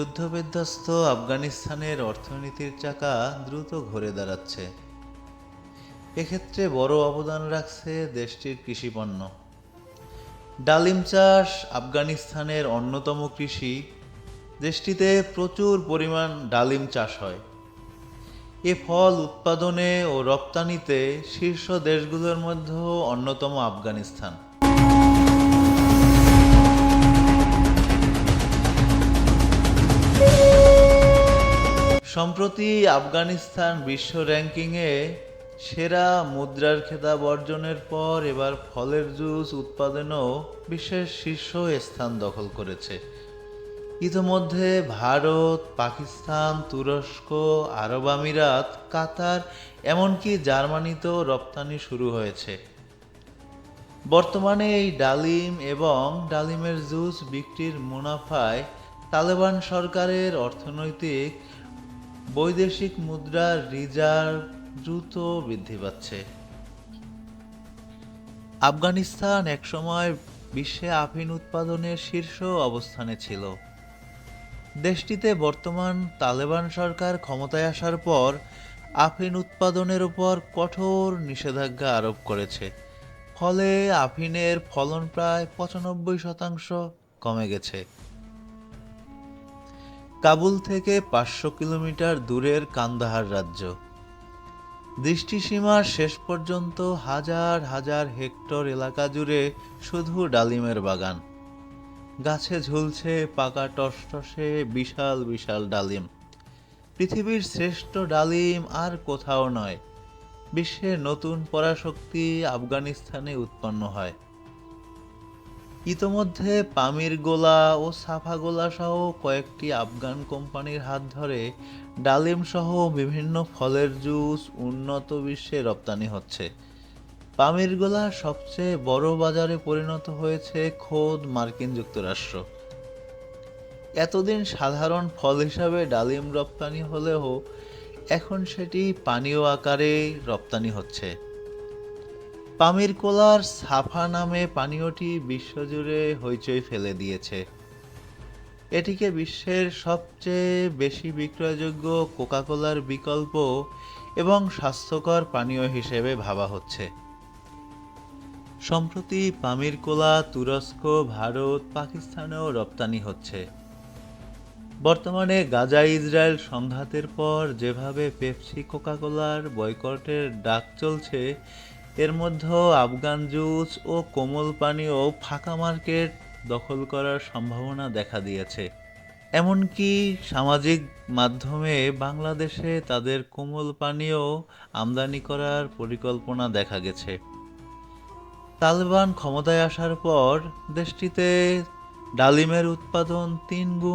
যুদ্ধবিধ্বস্ত আফগানিস্তানের অর্থনীতির চাকা দ্রুত ঘুরে দাঁড়াচ্ছে। এক্ষেত্রে বড় অবদান রাখছে দেশটির কৃষিপণ্য। ডালিম চাষ আফগানিস্তানের অন্যতম কৃষি। দেশটিতে প্রচুর পরিমাণ ডালিম চাষ হয়। এ ফল উৎপাদনে ও রপ্তানিতে শীর্ষ দেশগুলোর মধ্যেও অন্যতম আফগানিস্তান। সম্প্রতি আফগানিস্তান বিশ্ব র্যাঙ্কিংয়ে সেরা মুদ্রার খেতাব অর্জনের পর এবার ফলের জুস উৎপাদনেও বিশ্বের শীর্ষ স্থান দখল করেছে। ইতোমধ্যে ভারত, পাকিস্তান, তুরস্ক, আরব আমিরাত, কাতার, এমনকি জার্মানিতেও রপ্তানি শুরু হয়েছে। বর্তমানে এই ডালিম এবং ডালিমের জুস বিক্রির মুনাফায় তালেবান সরকারের অর্থনৈতিক বৈদেশিক মুদ্রার রিজার্ভ দ্রুত বৃদ্ধি পাচ্ছে। আফগানিস্তান একসময় বিশ্বে আফিম উৎপাদনের শীর্ষ অবস্থানে ছিল। দেশটিতে বর্তমান তালেবান সরকার ক্ষমতায় আসার পর আফিম উৎপাদনের উপর কঠোর নিষেধাজ্ঞা আরোপ করেছে। ফলে আফিমের ফলন প্রায় ৯৫% কমে গেছে। কাবুল থেকে ৫০০ কিলোমিটার দূরের কান্দাহার রাজ্য, দৃষ্টিসীমার শেষ পর্যন্ত হাজার হাজার হেক্টর এলাকা জুড়ে শুধু ডালিমের বাগান। গাছে ঝুলছে পাকা টসটসে বিশাল বিশাল ডালিম। পৃথিবীর শ্রেষ্ঠ ডালিম আর কোথাও নয়। বিশ্বের নতুন পরাশক্তি আফগানিস্তানে উৎপন্ন হয়। ইতোমধ্যে পামির গোলা ও সাফা গোলা সহ কয়েকটি আফগান কোম্পানির হাত ধরে ডালিম সহ বিভিন্ন ফলের জুস উন্নত বিশ্বে রপ্তানি হচ্ছে। পামির গোলা সবচেয়ে বড় বাজারে পরিণত হয়েছে খোদ মার্কিন যুক্তরাষ্ট্র। এতদিন সাধারণ ফল হিসাবে ডালিম রপ্তানি হলেও এখন সেটি পানীয় আকারে রপ্তানি হচ্ছে। পামির কোলার সাফা নামে পানীয়টি বিশ্বজুড়ে হইচই ফেলে দিয়েছে। এটিকে বিশ্বের সবচেয়ে বেশি বিক্রয়যোগ্য কোকা-কোলার বিকল্প এবং স্বাস্থ্যকর পানীয় হিসেবে ভাবা হচ্ছে। সম্প্রতি পামির কোলা তুরস্ক, ভারত, পাকিস্তানেও রপ্তানি হচ্ছে। বর্তমানে গাজা ইসরায়েল সংঘাতের পর যেভাবে পেপসি কোকা-কোলার বয়কটের ডাক চলছে, এর মধ্যেও আফগান জুস ও কোমল পানীয় ফাঁকা মার্কেট দখল করার সম্ভাবনা দেখা দিয়েছে। এমনকি সামাজিক মাধ্যমে বাংলাদেশে তাদের কোমল পানীয় আমদানি করার পরিকল্পনা দেখা গেছে। তালেবান ক্ষমতায় আসার পর দেশটিতে ডালিমের উৎপাদন ৩ গুণ